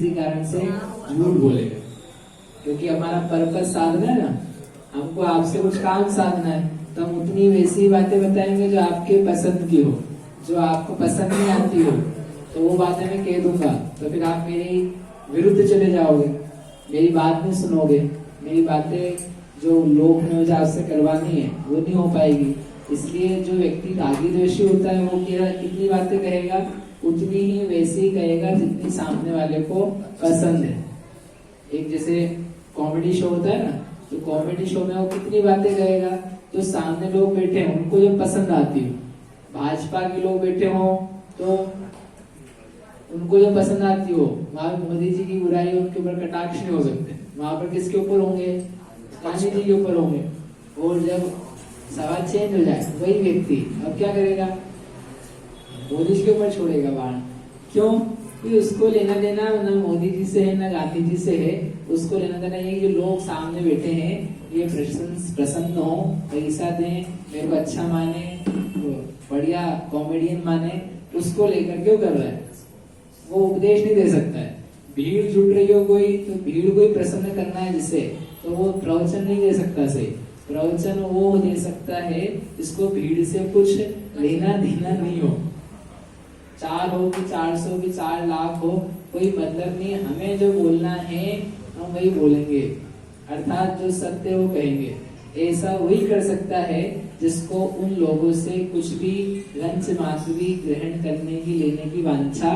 किसी कारण से झूठ बोलेगा, क्योंकि हमारा पर्पस साधना है ना, हमको आपसे कुछ काम साधना है, तो हम उतनी वैसी बातें बताएंगे जो आपके पसंद की हो, जो आपको पसंद नहीं आती हो, तो वो बातें मैं कह दूंगा, तो फिर आप मेरी विरुद्ध चले जाओगे, मेरी बात नहीं सुनोगे, मेरी बातें जो लोक में मुझे आपसे करवानी है वो नहीं हो पाएगी। इसलिए जो व्यक्ति रागी द्वेषी होता है वो कितनी बातें कहेगा, उतनी ही वैसी ही कहेगा जितनी सामने वाले को पसंद है। एक जैसे कॉमेडी शो होता है ना, तो कॉमेडी शो में वो कितनी बातें कहेगा, तो सामने लोग बैठे हैं उनको जो पसंद आती हो, भाजपा के लोग बैठे हो तो उनको जो पसंद आती हो, वहां मोदी जी की बुराई उनके ऊपर कटाक्ष नहीं हो सकते, वहां पर किसके ऊपर होंगे, गांधी जी के ऊपर होंगे। और जब सवाल चेंज हो जाए, वही व्यक्ति अब क्या करेगा, मोदी जी के ऊपर छोड़ेगा बाण। क्यों? कि उसको लेना देना ना मोदी जी से है ना गांधी जी से है, उसको लेना देना ये जो लोग सामने बैठे हैं ये प्रसन्न हो, पैसा दें, मेरे को अच्छा माने, बढ़िया कॉमेडियन माने, उसको लेकर क्यों कर रहा है। वो उपदेश नहीं दे सकता है। भीड़ जुट रही हो कोई, तो भीड़ को ही प्रसन्न करना है जिसे, तो वो प्रवचन नहीं दे सकता सही। प्रवचन वो दे सकता है जिसको भीड़ से कुछ लेना देना नहीं हो, 4 हो कि 400 कि 4 लाख हो, कोई मतलब नहीं। हमें जो बोलना है हम वही बोलेंगे, अर्थात जो सत्य वो कहेंगे। ऐसा वही कर सकता है जिसको उन लोगों से कुछ भी लंच मात्र भी ग्रहण करने की लेने की वांछा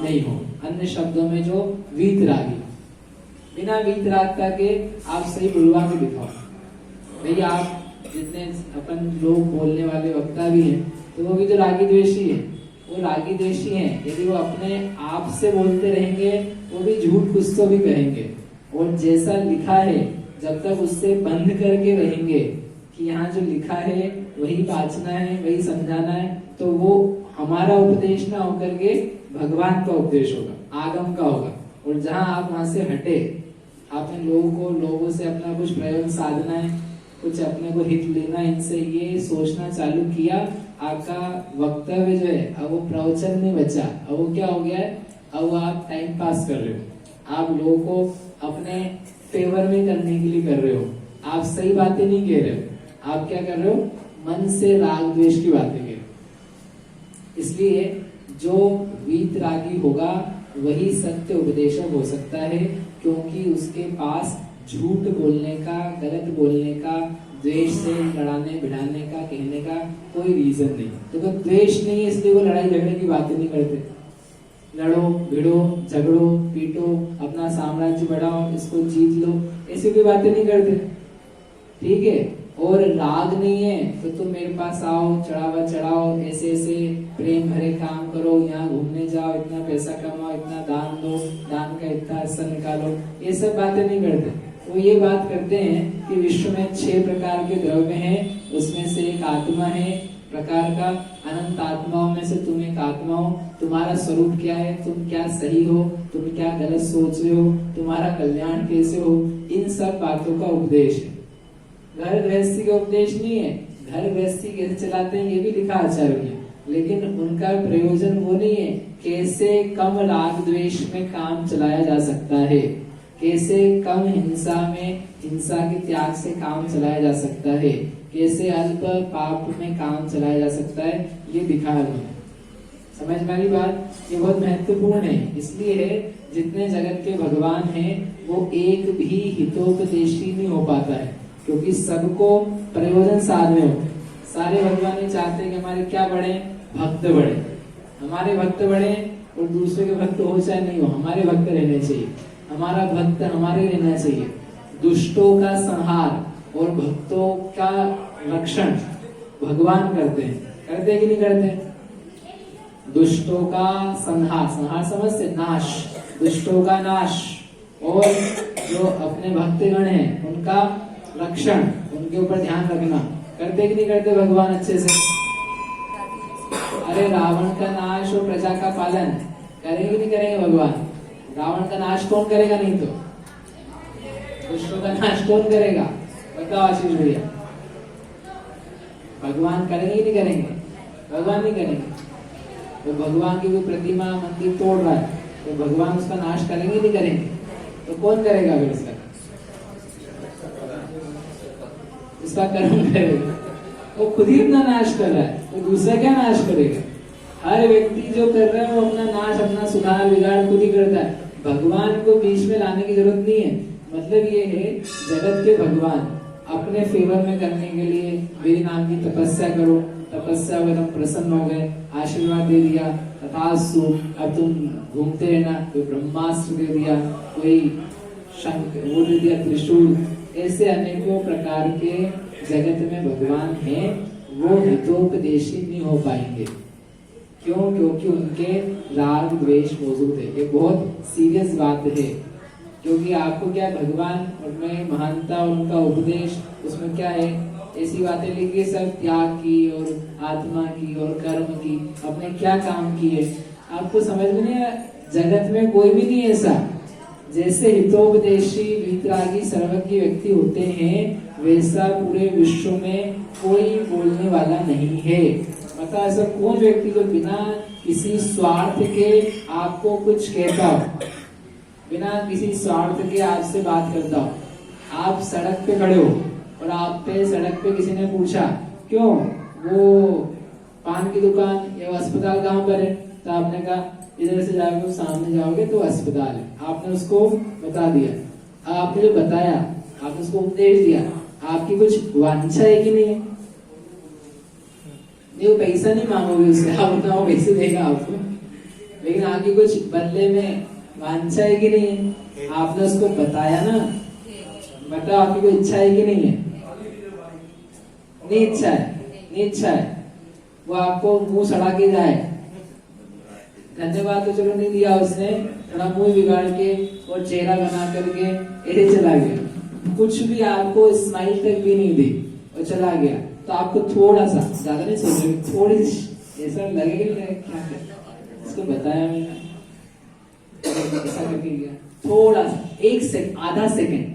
नहीं हो। अन्य शब्दों में जो वीतरागी, बिना वीतरागता के आप सही बुलवा के दिखाओ। भैया आप जितने अपन लोग बोलने वाले वक्ता भी हैं, तो वो भी तो रागी द्वेषी है, वो रागी द्वेषी हैं। यदि वो अपने आप से बोलते रहेंगे वो भी झूठ कुछ तो भी कहेंगे, और जैसा लिखा है जब तक उससे बंद करके रहेंगे कि यहाँ जो लिखा है वही बांचना है, वही समझाना है, तो वो हमारा उपदेश ना होकर के भगवान का उपदेश होगा, आगम का होगा। और जहाँ आप वहां से हटे, आपने लोगों से अपना कुछ प्रयोग साधना है, कुछ अपने को हित लेना, इनसे ये सोचना चालू किया, आपका वक्तव्य जो है अब वो प्रवचन नहीं बचा, अब वो क्या हो गया है, अब वो आप टाइम पास कर रहे हो, आप लोगों को अपने फेवर में करने के लिए कर रहे हो, आप सही बातें नहीं कह रहे हो, आप क्या कर रहे हो, मन से राग द्वेष की बातें कह रहे हो। इसलिए जो वीतरागी होगा वही सत्य उपदेशक हो सकता है, क्योंकि उसके पास झूठ बोलने का, गलत बोलने का, द्वेष से लड़ाने भिड़ाने का, कहने का कोई रीजन नहीं। तो द्वेष नहीं है इसलिए वो लड़ाई झगड़े की बातें नहीं करते। लड़ो भिड़ो झगड़ो पीटो, अपना साम्राज्य बढ़ाओ, इसको जीत लो, ऐसी कोई बातें नहीं करते, ठीक है। और राग नहीं है तो तुम मेरे पास आओ, चढ़ावा चढ़ाओ, ऐसे ऐसे प्रेम भरे काम करो, यहाँ घूमने जाओ, इतना पैसा कमाओ, इतना दान दो, दान का इतना हिस्सा निकालो, ये सब बातें नहीं करते। वो ये बात करते हैं कि विश्व में 6 प्रकार के द्रव्य हैं, उसमें से एक आत्मा है प्रकार का, अनंत आत्माओं में से तुम एक आत्मा हो, तुम्हारा स्वरूप क्या है, तुम क्या सही हो, तुम क्या गलत सोच रहे हो, तुम्हारा कल्याण कैसे हो, इन सब बातों का उपदेश है। घर गृहस्थी का उपदेश नहीं है। घर गृहस्थी कैसे चलाते हैं ये भी लिखा आचार्य ने, लेकिन उनका प्रयोजन वो नहीं है कैसे कम राग द्वेष में काम चलाया जा सकता है, कैसे कम हिंसा में, हिंसा के त्याग से काम चलाया जा सकता है, कैसे अल्प पाप में काम चलाया जा सकता है, ये दिखा है। समझ में आई बात? ये बहुत महत्वपूर्ण है। इसलिए है जितने जगत के भगवान हैं वो एक भी हितोपदेशी नहीं हो पाता है, क्योंकि सबको प्रयोजन साधने हो। सारे भगवान ये चाहते हैं कि हमारे क्या बढ़े, भक्त बढ़े, हमारे भक्त बढ़े, और दूसरे के भक्त हो चाहे नहीं हो, हमारे भक्त रहने चाहिए, हमारा भक्त हमारे रहना चाहिए। दुष्टों का संहार और भक्तों का रक्षण भगवान करते हैं, करते कि नहीं करते? दुष्टों का संहार, संहार समझते, नाश, दुष्टों का नाश, और जो अपने भक्तगण हैं उनका रक्षण, उनके ऊपर ध्यान रखना, करते कि नहीं करते भगवान अच्छे से? अरे रावण का नाश और प्रजा का पालन करेंगे कि नहीं करेंगे भगवान? रावण का नाश कौन करेगा? नहीं तो दुष्टों का नाश कौन करेगा? बताओ आशीष भैया, भगवान करेंगे कि नहीं करेंगे? भगवान नहीं करेंगे। तो भगवान की कोई प्रतिमा मंदिर तोड़ रहा है, तो भगवान उसका नाश करेंगे नहीं करेंगे? तो कौन करेगा फिर उसका कर्म करेगा। वो खुद ही अपना नाश कर रहा है, तो दूसरा क्या नाश करेगा? हर व्यक्ति जो कर रहा है वो अपना नाश, अपना सुधार बिगाड़ खुद ही करता है। भगवान को बीच में लाने की जरूरत नहीं है। मतलब ये है, जगत के भगवान अपने फेवर में करने के लिए मेरे नाम की तपस्या करो, तपस्या अगर हम प्रसन्न हो गए, आशीर्वाद दे दिया, तथास्तु, अब तुम घूमते रहना। कोई ब्रह्मास्त्र दे दिया, कोई शंख वो दे दिया, त्रिशूल, ऐसे अनेकों प्रकार के जगत में भगवान हैं, वो हितोपदेशी नहीं हो पाएंगे। क्यों? क्योंकि उनके राग द्वेष मौजूद है। ये बहुत सीरियस बात है, क्योंकि आपको क्या भगवान उनमें महानता और उनका उपदेश, उसमें क्या है, ऐसी बातें लिखी सब त्याग की और आत्मा की और कर्म की, आपने क्या काम किए, आपको समझ में नहीं आया। जगत में कोई भी नहीं ऐसा। जैसे हितोपदेशी वीतरागी सर्वज्ञ व्यक्ति होते हैं, वैसा पूरे विश्व में कोई बोलने वाला नहीं है। मतलब ऐसा कौन व्यक्ति जो बिना किसी स्वार्थ के आपको कुछ कहता हो, बिना किसी स्वार्थ के आपसे बात करता हो। आप सड़क पे खड़े हो और आप पे सड़क पे किसी ने पूछा, क्यों वो पान की दुकान या अस्पताल कहाँ पर है? तो आपने कहा इधर से जाओगे, सामने जाओगे तो अस्पताल है। आपने उसको बता दिया। आपने जो बताया, आपने उसको उपदेश दिया, आपकी कुछ वांछा है कि नहीं है? नहीं, वो पैसा नहीं मांगोगे उससे, आप उतना वो पैसे देगा आपको, लेकिन आपकी कुछ बदले में वांछा है कि नहीं है? आपने उसको बताया ना, बताओ आपकी कोई इच्छा है कि नहीं है? नहीं इच्छा है, नहीं इच्छा है। वो आपको मुंह सड़ा के जाए, धन्यवाद तो चलो नहीं दिया उसने, थोड़ा मुंह बिगाड़ के और चेहरा बना करके ऐसे चला गया, कुछ भी आपको स्माइल तक भी नहीं दी और चला गया, तो आपको थोड़ा सा, ज्यादा नहीं सोचोगे, थोड़ी ऐसा लगेगा क्या इसको बताया मैंने, ऐसा करके गया, थोड़ा सा, एक सेकंड, आधा सेकंड,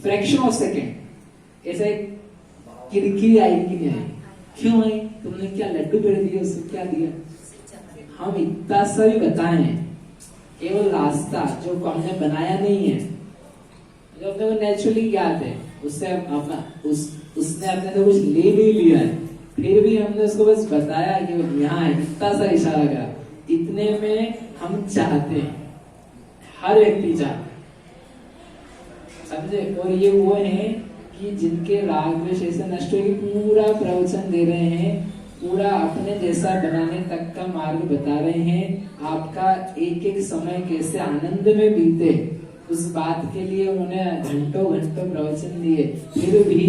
फ्रैक्शन ऑफ सेकंड, ऐसा एक किरकिरी आई कि नहीं आई? क्यों आई? तुमने क्या लड्डू पेड़ दिए, उसको क्या दिया? हम इतना सा भी बताए हैं, केवल रास्ता जो हमने बनाया नहीं है, जो अपने को नेचुरली ज्ञात है, उससे अपना उसने अपने तो कुछ ले नहीं लिया है, फिर भी हमने उसको बस बताया कि वो यहाँ है, इतना सा इशारा करा, इतने में हम चाहते हैं, हर व्यक्ति चाहते, समझे? और ये वो है कि जिनके राग द्वेष ऐसे नष्ट हो, पूरा प्रवचन दे रहे हैं, पूरा अपने जैसा बनाने तक का मार्ग बता रहे हैं, आपका एक एक समय कैसे आनंद में बीते, उस बात के लिए उन्होंने घंटों घंटों प्रवचन दिए, फिर भी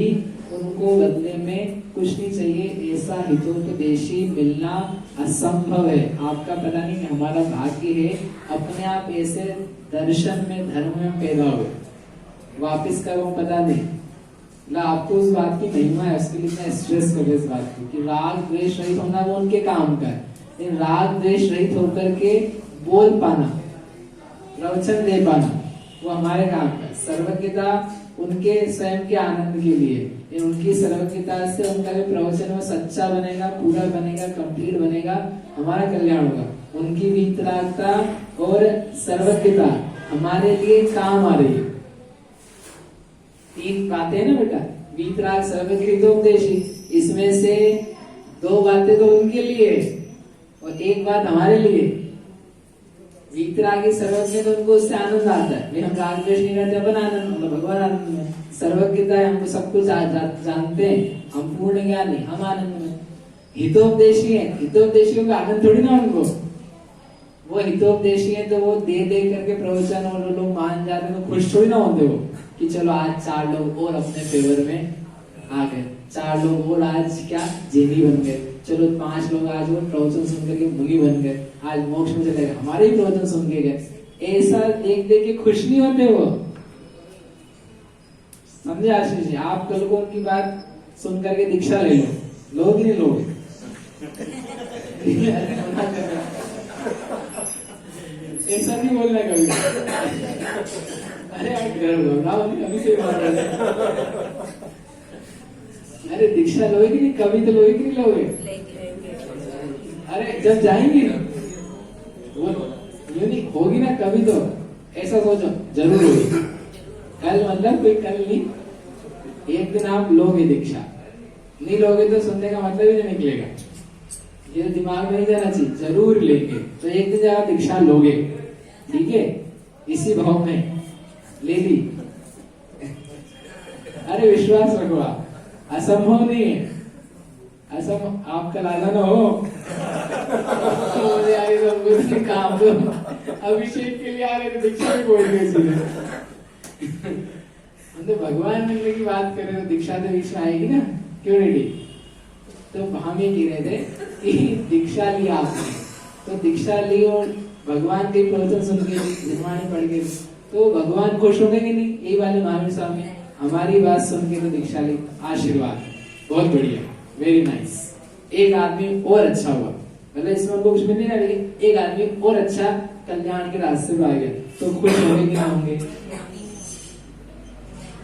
उनको बदले में कुछ नहीं चाहिए। ऐसा हितोपदेशी मिलना असंभव है। आपका पता नहीं, हमारा भाग्य है अपने आप ऐसे दर्शन में, धर्म में पैदा हुए, वापिस करो पता नहीं ना, आपको उस बात की महिमा है, उसके लिए मैं स्ट्रेस कर इस बात की कि राग द्वेष रहित होना वो उनके काम का है, लेकिन राग द्वेष रहित होकर के बोल पाना, प्रवचन दे पाना, वो हमारे काम का है। सर्वज्ञता उनके स्वयं के आनंद के लिए, उनकी सर्वज्ञता से उनका जो प्रवचन वो सच्चा बनेगा, पूरा बनेगा, कंप्लीट बनेगा, हमारा कल्याण होगा। उनकी वीतरागता और सर्वज्ञता हमारे लिए काम आ रही है। तीन बातें है ना बेटा, वीतराग, सर्वज्ञ, हितोपदेशी, इसमें से दो बातें तो उनके लिए और एक बात हमारे लिए। वीतरागी सर्वज्ञ तो उनको उससे आनंद आता है, हम राग द्वेष नहीं करते, अपन आनंद, मतलब भगवान आनंद में। सर्वज्ञता है, हमको सब कुछ जानते हैं, हम पूर्ण ज्ञानी, हम आनंद में। हितोपदेशी है, हितोपदेशियों का आनंद थोड़ी ना उनको, वो हितोपदेशी है तो वो दे दे करके प्रवचन और लोग मान जाते तो खुश थोड़ी ना होते वो कि चलो आज 4 लोग और अपने फेवर में आ गए, 4 लोग और आज क्या जेनी बन गए, चलो 5 लोग आज और प्रवचन सुन करके मुनि बन गए, आज मोक्ष में चले गए, हमारे ही प्रवचन सुन के गए। ऐसा देख देख के खुश नहीं होते वो, समझे आशीष जी? आप कल को उनकी बात सुन करके दीक्षा ले लो, लोग नहीं लोग ऐसा नहीं बोलना कभी। अरे अभी से मार रहे, अरे दीक्षा लोगे कि नहीं, कभी तो लोगे कि नहीं लोगे? अरे जब जाएंगे वो नहीं होगी ना कभी तो, ऐसा सोचो जरूर होगी। कल मतलब कोई कल नहीं, एक दिन आप लोगे दीक्षा, नहीं लोगे तो सुनने का मतलब ही नहीं निकलेगा। ये दिमाग में नहीं जाना चाहिए, जरूर लेंगे तो एक दिन आप दीक्षा लोगे, ठीक है, इसी भाव में ले ली। अरे विश्वास रखो, आप असंभव नहीं है, असंभव। आपका लाला ना हो तो मुझे आगे सब काम दो, अभिषेक के लिए आ रहे थे, दीक्षा भी बोल गए सीधे। मतलब भगवान मिलने की बात करें तो दीक्षा तो बीच में आएगी ना, क्यों नहीं? तो हम ये कह रहे थे कि दीक्षा ली आपने, तो दीक्षा ली और भगवान के प्रवचन सुन के निर्वाणी पढ़ के, तो भगवान खुश होंगे कि नहीं? यही वाले महावीर स्वामी हमारी बात सुन के तो दीक्षा ली, आशीर्वाद, बहुत बढ़िया, वेरी नाइस। एक आदमी और अच्छा हुआ, मतलब इसमें उनको कुछ भी नहीं रहा, लेकिन एक आदमी और अच्छा कल्याण के रास्ते पर आ गया, तो खुश होंगे कि ना होंगे?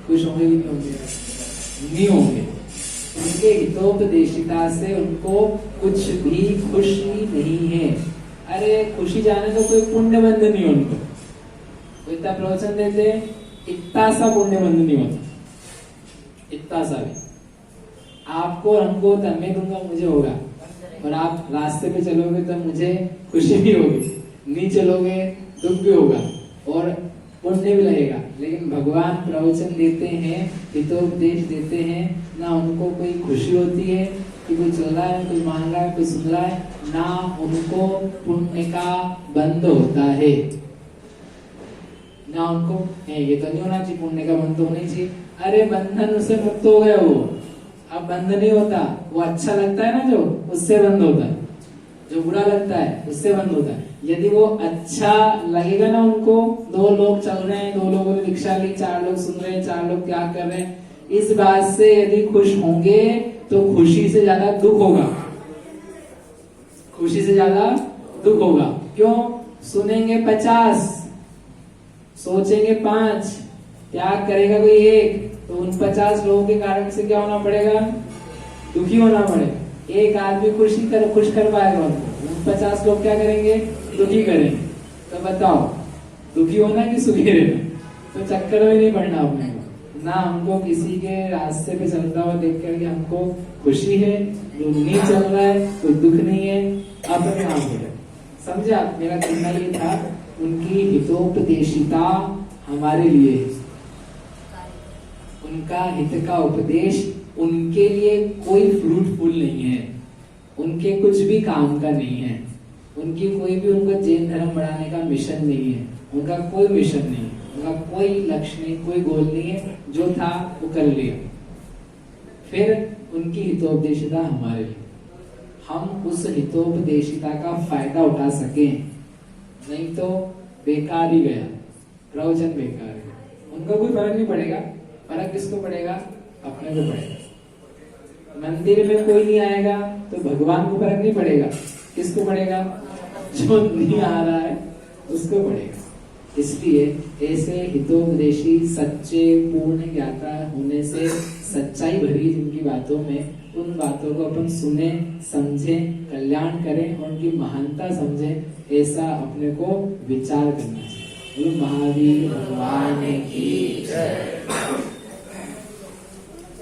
खुश होंगे कि नहीं होंगे? नहीं होंगे। उनके हितोपदेशिता से उनको कुछ भी खुशी नहीं है। अरे खुशी जाने तो कोई पुण्य बंध नहीं उनको, वो इतना प्रवचन देते, इतना सा पुण्य बंध नहीं होता, इतना सा भी। आपको हमको तो मैं दूंगा, मुझे होगा, और आप रास्ते पे चलोगे तो मुझे खुशी भी होगी, नहीं चलोगे दुख भी होगा और पुण्य भी लगेगा। लेकिन भगवान प्रवचन देते हैं, हितोपदेश देते हैं, ना उनको कोई खुशी होती है कि कोई चल रहा है, कोई मान रहा है, कोई सुन रहा है, ना उनको पुण्य का बंध होता है, ना उनको ये तो नहीं होना चाहिए पुण्य का बंध होना चाहिए। अरे बंधन से मुक्त हो गए वो, अब बंध नहीं होता, वो अच्छा लगता है ना जो, उससे बंद होता है, जो बुरा लगता है उससे बंद होता है। यदि वो अच्छा लगेगा ना उनको, दो लोग चल रहे हैं, दो लोगों ने दीक्षा ली, 4 लोग सुन रहे हैं, 4 लोग त्याग कर रहे हैं, इस बात से यदि खुश होंगे तो खुशी से ज्यादा दुख होगा, खुशी से ज्यादा दुख होगा। क्यों? सुनेंगे 50, सोचेंगे 5, त्याग करेगा कोई 1, तो उन 50 लोगों के कारण से क्या होना पड़ेगा? दुखी होना पड़ेगा। एक आदमी खुश कर पाएगा उनको, उन 50 लोग क्या करेंगे? दुखी करेंगे। तो बताओ दुखी होना कि सुखी रहना? तो चक्कर में नहीं पड़ना अपने को, ना हमको किसी के रास्ते पे चलता हुआ देख कर हमको खुशी है, जो नहीं चल रहा है कोई दुख नहीं है, अपने आप हो जाए। समझा? मेरा कहना ये था, उनकी हितोपदेशिता हमारे लिए, उनका हित का उपदेश उनके लिए कोई फ्रूटफुल नहीं है, उनके कुछ भी काम का नहीं है, उनकी कोई भी उनका जैन धर्म बढ़ाने का मिशन नहीं है, उनका कोई मिशन नहीं है, उनका कोई लक्ष्य नहीं, कोई गोल नहीं है, जो था वो कर लिया। फिर उनकी हितोपदेशिता हमारे लिए, हम उस हितोपदेशिता का फायदा उठा सके, नहीं तो बेकार ही गया, प्रवचन बेकार है। उनका कोई फर्क नहीं पड़ेगा, फर्क किसको पड़ेगा? अपने को पड़ेगा। मंदिर में कोई नहीं आएगा तो भगवान को फर्क नहीं पड़ेगा, किसको पड़ेगा? जो नहीं आ रहा है उसको पड़ेगा। इसलिए ऐसे हितोपदेशी सच्चे पूर्ण ज्ञाता होने से सच्चाई भरी जिनकी बातों में, उन बातों को अपन सुने, समझे, कल्याण करें और उनकी महानता समझे, ऐसा अपने को विचार करना चाहिए। महावीर भगवान की जय।